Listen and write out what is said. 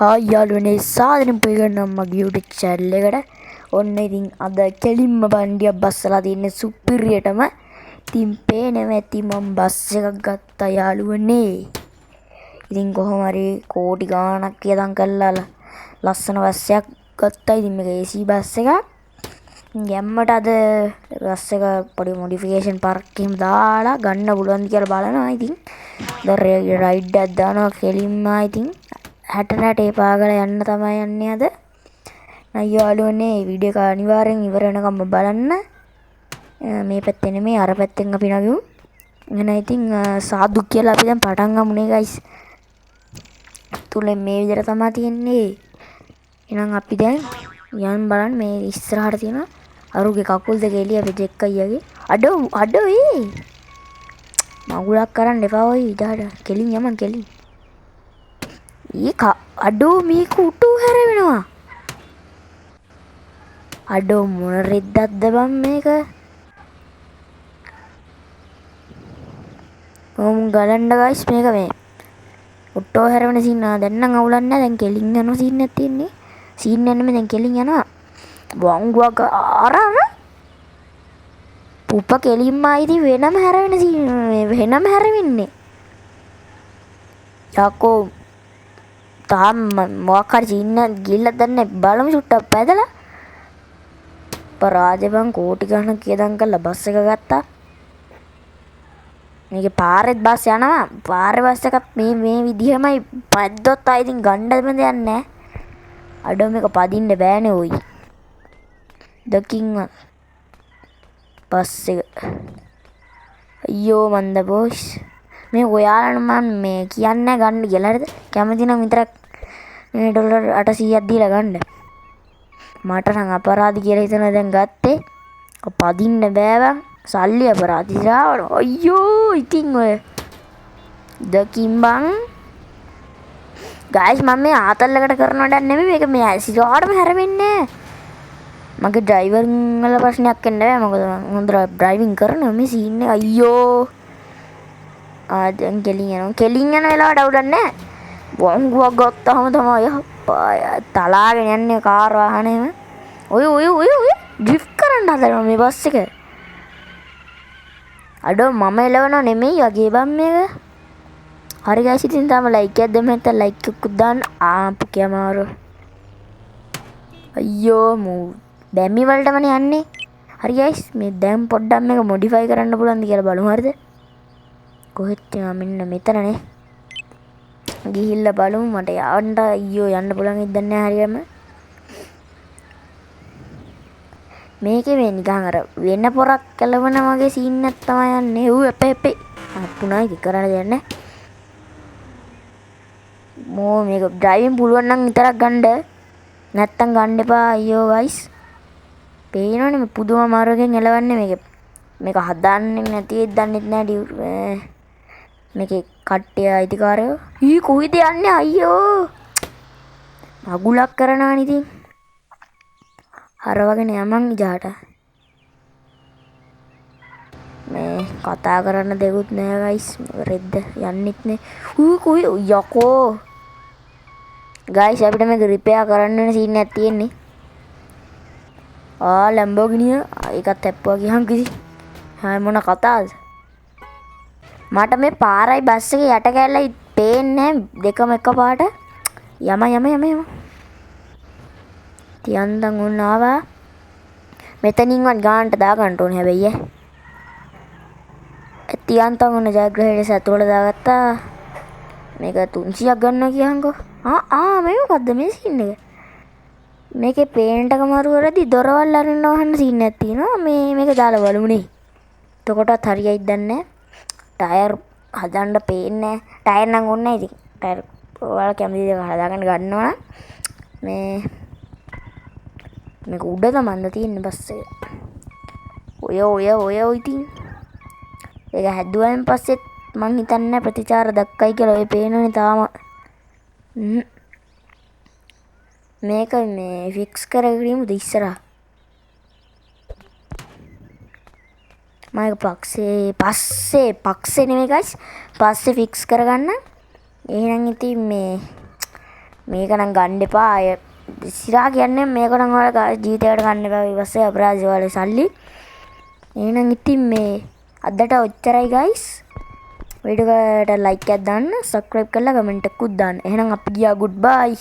Hi යාළුවනේ සාදරයෙන් පිළිගන්නවා මගේ YouTube channel එකට. ඔන්න ඉතින් අද කෙලින්ම බණ්ඩියක් බස්සලා තින්නේ සුපිරියටම. ඉතින් පේනවා ඇති මම බස් එකක් ගත්තා යාළුවනේ. ඉතින් කොහොම හරි කෝටි ගාණක් ඉදන් කරලා ලස්සන බස් එකක් ගත්තා. ඉතින් මේක AC බස් එකක්. ගැම්මට අද බස් එක පොඩි මොඩිෆිකේෂන් පාර්ක් එකෙම දාලා ගන්න පුළුවන්ද කියලා බලනවා. ඉතින් දැන් රයිඩ් එකක් දානවා කෙලින්ම. ඉතින් 60 ඒ පාගල යන්න තමයි යන්නේ අද. නයි යාළුවනේ වීඩියෝ එක අනිවාර්යෙන් ඉවර වෙනකම් බලන්න. මේ පැත්තේ නෙමෙයි අර පැත්තෙන් අපි නගිමු. එහෙනම් ඉතින් සාදු කියලා අපි දැන් පටන් ගමුනේ guys. තුලෙන් මේ විදිහට තමයි තියෙන්නේ. එහෙනම් අපි දැන් යන් බලන්න මේ ඉස්සරහට තියෙන අරුගේ කකුල් දෙක එළිය අපි දෙක අයියාගේ. අඩෝ ඒ මගුලක් කරන්න එපා ඔය ඉඩට. කෙලින් යමන් කෙලින්. අඩෝ මේක උටු හැරවෙනවා. අඩෝ මොන රෙද්දක්ද බං මේක. ගලන්න ගයිස් මේක මේ උට්ටෝ හැරවෙන සීන් දැන් නම් අවුලක් නැහැ. දැන් කෙලින් යනවා සීන් එකක් තියෙන්නේ. සීන් එක නෙමෙයි දැන් කෙලින් යනවා. වංගුවක් අර පුප්ප කෙලින්ම ආයිති වෙනම හැරවෙන සීන් වෙනම හැරෙන්නේ. යකෝ තාම මොකක් හරි සීන් එකක් ගිල්ලක් දන්නේ බලමු චුට්ටක් පැදලා. පරාජය බං කෝටි ගණන් කියදන් කරලා බස් එක ගත්තා. මේකේ පාරෙත් බස් යනවා. පාරේ බස් එකත් මේ විදිහමයි පද්දොත් ආයි ඉතින් ගණ්ඩ බඳ යන්නේ නැහැ. අඩෝ මේක පදින්න බෑනේ ඔයි. දකින්වත් බස් එක. අයියෝ මන්ද බොස්. මේ ඔයාලට මම මේ කියන්නේ ගන්න කියලා හරිද? කැමති නම් විතරක් මේ ඩොලර් 800ක් දීලා ගන්න. මට නම් අපරාධි කියලා හිතන දැන් ගත්තේ. පදින්න බෑ බං. සල්ලි අපරාධි ශ්‍රාවණ. අයියෝ ඉතින් ඔය දකින් බං. ගයිස් මම මේ ආතල්ලකට කරන වැඩක් නෙමෙයි මේක මේ සිරාටම හැරෙන්නේ. මගේ ඩ්‍රයිවර් වල ප්‍රශ්නයක් වෙන්න බෑ. මොකද මම හොඳට ඩ්‍රයිවිං කරනවා මේ සීන් එක. අයියෝ දැන් කෙලින් යනවා. කෙලින් යන වෙලාවට අවුලක් නැහැ. වංගුවක් ගත්තාම තමයි තලාගෙන යන්නේ කාර් වාහනේම. ඔය ඩ්‍රිෆ්ට් කරන්න හදනවා මේ බස් එක. අඩෝ මම එලවනව නෙමෙයි වගේ බම් මේක. හරි ගයිස් ඉතින් තාම ලයික් එකක් දෙන්න නැත්නම් ලයික් එකක් දාන්න. පුකේ අමාරු. අයියෝ බැමි වලටමනේ යන්නේ. හරි ගයිස් මේ දැන් පොඩ්ඩක් මේක මොඩිෆයි කරන්න පුළුවන්ද කියලා බලමු හරිද? කොහෙද මෙන්න මෙතනනේ. ගිහිල්ලා බලමු මට යන්න. අයියෝ යන්න පුළුවන් ඉද්දන්නේ නැහැ හරියම. මේකේ මේ නිකන් අර වෙන පොරක් කලවන වගේ සීන් එකක් තමයි යන්නේ. එපේ අපුණා ඉක කරන්න දෙන්නේ. මේක ඩ්‍රයිවිං පුළුවන් නම් විතරක් ගන්න. නැත්තම් ගන්න එපා අයියෝ ගයිස්. පේනවනේ මේ පුදුම මාර්ගයෙන් එලවන්නේ මේක. මේක හදන්නේ නැති දන්නෙත් නැහැ මේකේ කට්ටිය අයිතිකාරයෝ. කොහෙද යන්නේ අයියෝ. මගුලක් කරනවානේ ඉතින්. හරවගෙන යමන් ඉජාට. මේ කතා කරන්න දෙකුත් නෑ ගයිස්. රෙද්ද යන්නෙත් නේ. කොයි යකෝ. ගයිස් අපිට මේක රිපෙයාර් කරන්න වෙන සීන් එකක් තියෙන්නේ. ලැම්බෝගිනිය ඒකත් ඇප්පුවා ගියන් කිසි. මොන කතාවද? මට මේ පාරයි බස් එකේ යට කැල්ලයි පේන්නේ දෙකම එකපාරට. යම. තියන්දන් උන් ආවා. මෙතනින්වත් ගානට දා ගන්න ඕනේ හැබැයි තියන්තන් උන් ජයග්‍රහණය සතුවල දාගත්තා. මේක 300ක් ගන්නවා කියහන්කෝ. මේ මොකද්ද මේ සීන් එක? මේකේ පේන්ට් එක මාරු කරද්දි දොරවල් අරින්න වහන්න සීන් එකක් තියෙනවා. මේක දාලා බලමුනේ. එතකොටත් හරියයිද දන්නේ නැහැ. ටයර් හදන්න පේන්නේ නැහැ. ටයර් නම් ඕනේ නැහැ ඉතින්. ටයර් ඔයාලා කැමති දේ හදාගන්න ගන්නවා නම් මේක උඩ තමන්ද තියෙන්නේ බස් එක. ඔය ඉතින් ඒක හැදුවෙන් පස්සෙත් මං හිතන්නේ ප්‍රතිචාර දක්වයි කියලා. ඔය පේනනේ තාම. මේක මේ ෆික්ස් කරගීමුද ඉස්සරහා. මම පස්සේ නෙමෙයි ගයිස්. පස්සේ ෆික්ස් කරගන්න. එහෙනම් ඉතින් මේක නම් ගන්න එපා. අය සිරා කියන්නේ මේක නම් ඔයාලා ජීවිතේකට ගන්න එපා. ඊපස්සේ අපරාධ වල සල්ලි. එහෙනම් ඉතින් මේ අදට ඔච්චරයි guys. වීඩියෝ එකට ලයික් එකක් දාන්න, subscribe කරලා කමෙන්ට් එකකුත් දාන්න. එහෙනම් අපි ගියා goodbye.